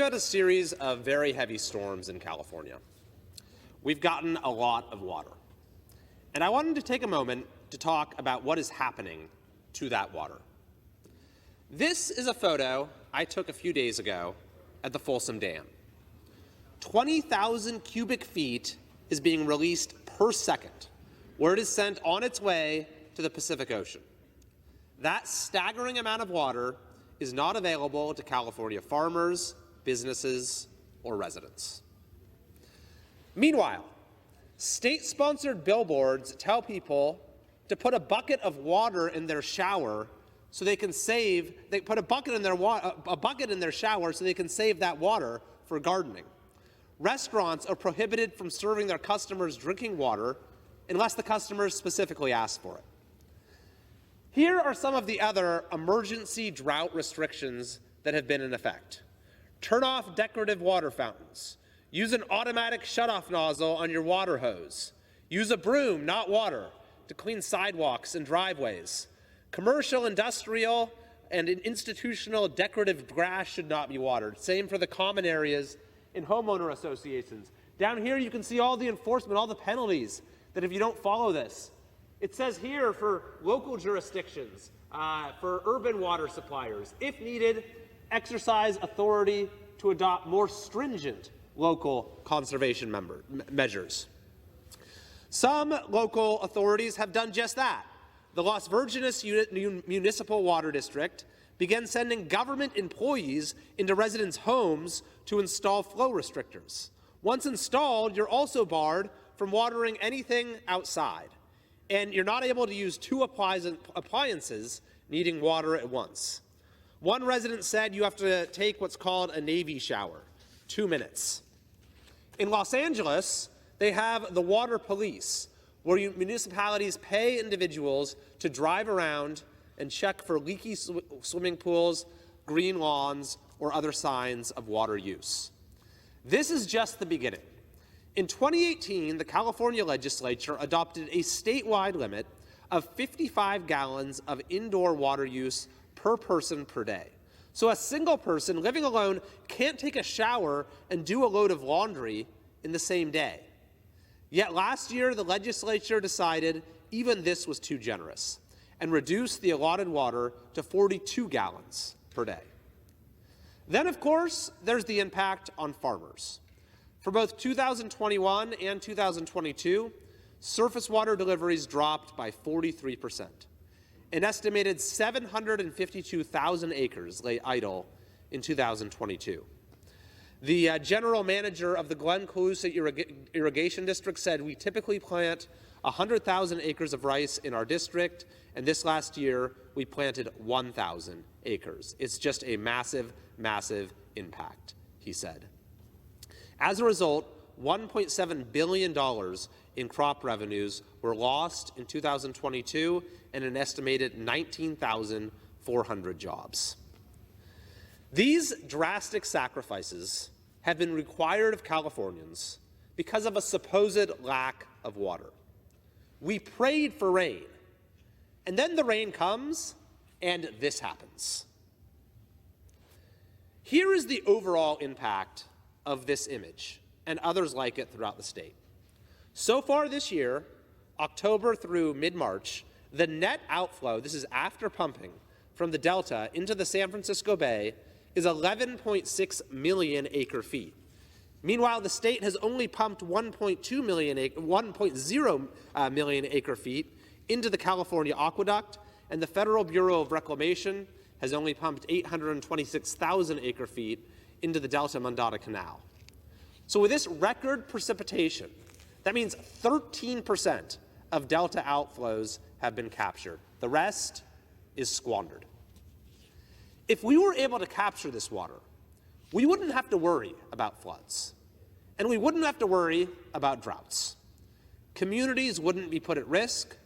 had a series of very heavy storms in California. We've gotten a lot of water. And I wanted to take a moment to talk about what is happening to that water. This is a photo I took a few days ago at the Folsom Dam. 20,000 cubic feet is being released per second, where it is sent on its way to the Pacific Ocean. That staggering amount of water is not available to California farmers, businesses, or residents. Meanwhile, state-sponsored billboards tell people to put a bucket of water in their shower so they can put a bucket in their shower so they can save that water for gardening. Restaurants are prohibited from serving their customers drinking water unless the customers specifically ask for it. Here are some of the other emergency drought restrictions that have been in effect. Turn off decorative water fountains. Use an automatic shutoff nozzle on your water hose. Use a broom, not water, to clean sidewalks and driveways. Commercial, industrial, and institutional decorative grass should not be watered. Same for the common areas in homeowner associations. Down here you can see all the enforcement, all the penalties that if you don't follow this. It says here for local jurisdictions, for urban water suppliers, if needed, exercise authority to adopt more stringent local conservation measures. Some local authorities have done just that. The Las Virgenes Municipal Water District began sending government employees into residents' homes to install flow restrictors. Once installed, you're also barred from watering anything outside, and you're not able to use two appliances needing water at once. One resident said you have to take what's called a Navy shower, 2 minutes. In Los Angeles, they have the water police, where municipalities pay individuals to drive around and check for leaky swimming pools, green lawns, or other signs of water use. This is just the beginning. In 2018, the California legislature adopted a statewide limit of 55 gallons of indoor water use per person per day. So a single person living alone can't take a shower and do a load of laundry in the same day. Yet last year, the legislature decided even this was too generous and reduced the allotted water to 42 gallons per day. Then, of course, there's the impact on farmers. For both 2021 and 2022, surface water deliveries dropped by 43%. An estimated 752,000 acres lay idle in 2022. The general manager of the Glen Colusa Irrigation District said, "We typically plant 100,000 acres of rice in our district, and this last year we planted 1,000 acres. It's just a massive, massive impact," he said. As a result, $1.7 billion in crop revenues were lost in 2022 and an estimated 19,400 jobs. These drastic sacrifices have been required of Californians because of a supposed lack of water. We prayed for rain, and then the rain comes, and this happens. Here is the overall impact of this image and others like it throughout the state. So far this year, October through mid-March, the net outflow, this is after pumping, from the Delta into the San Francisco Bay is 11.6 million acre-feet. Meanwhile, the state has only pumped 1.0 million acre-feet into the California Aqueduct, and the Federal Bureau of Reclamation has only pumped 826,000 acre-feet into the Delta Mondada Canal. So with this record precipitation, that means 13% of Delta outflows have been captured. The rest is squandered. If we were able to capture this water, we wouldn't have to worry about floods, and we wouldn't have to worry about droughts. Communities wouldn't be put at risk,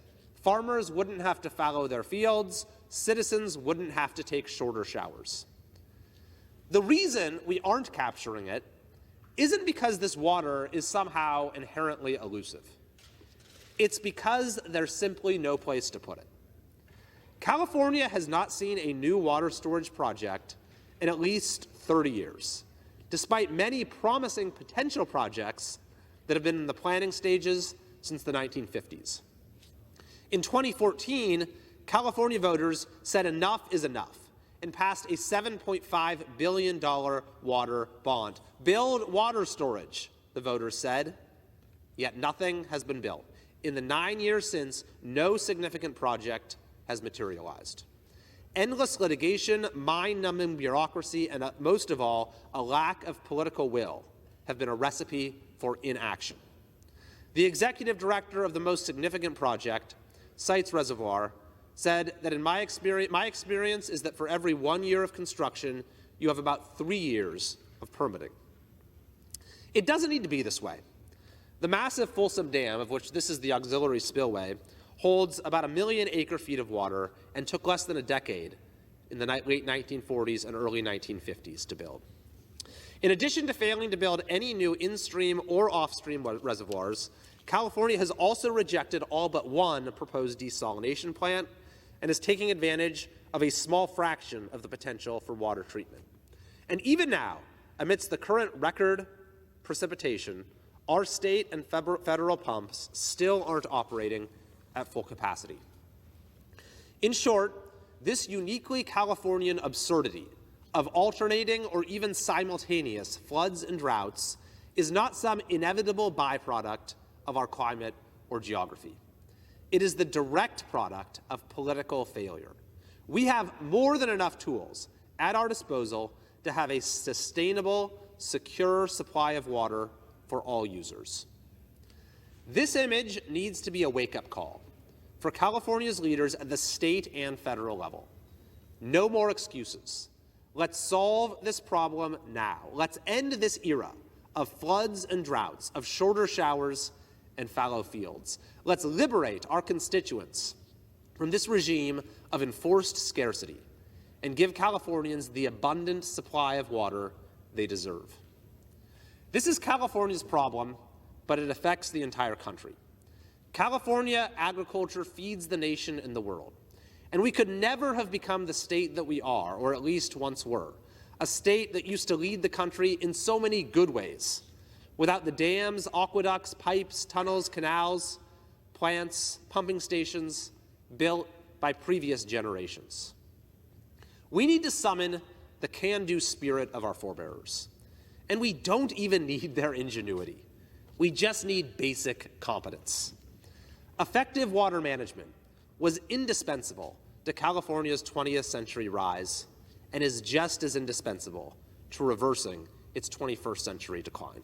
farmers wouldn't have to fallow their fields, citizens wouldn't have to take shorter showers. The reason we aren't capturing it isn't because this water is somehow inherently elusive. It's because there's simply no place to put it. California has not seen a new water storage project in at least 30 years. despite many promising potential projects that have been in the planning stages since the 1950s. In 2014, California voters said enough is enough and passed a $7.5 billion water bond. Build water storage, the voters said, yet nothing has been built. In the 9 years since, no significant project has materialized. Endless litigation, mind-numbing bureaucracy, and most of all, a lack of political will have been a recipe for inaction. The executive director of the most significant project, Sites Reservoir, said that my experience is that for every 1 year of construction, you have about 3 years of permitting. It doesn't need to be this way. The massive Folsom Dam, of which this is the auxiliary spillway, holds about 1 million acre-feet of water and took less than a decade in the late 1940s and early 1950s to build. In addition to failing to build any new in-stream or off-stream reservoirs, California has also rejected all but one proposed desalination plant and is taking advantage of a small fraction of the potential for water treatment. And even now, amidst the current record precipitation, our state and federal pumps still aren't operating at full capacity. In short, this uniquely Californian absurdity of alternating or even simultaneous floods and droughts is not some inevitable byproduct of our climate or geography. It is the direct product of political failure. We have more than enough tools at our disposal to have a sustainable, secure supply of water for all users. This image needs to be a wake-up call for California's leaders at the state and federal level. No more excuses. Let's solve this problem now. Let's end this era of floods and droughts, of shorter showers and fallow fields. Let's liberate our constituents from this regime of enforced scarcity and give Californians the abundant supply of water they deserve. This is California's problem, but it affects the entire country. California agriculture feeds the nation and the world, and we could never have become the state that we are, or at least once were, a state that used to lead the country in so many good ways, without the dams, aqueducts, pipes, tunnels, canals, plants, pumping stations built by previous generations. We need to summon the can-do spirit of our forebears. And we don't even need their ingenuity. We just need basic competence. Effective water management was indispensable to California's 20th century rise and is just as indispensable to reversing its 21st century decline.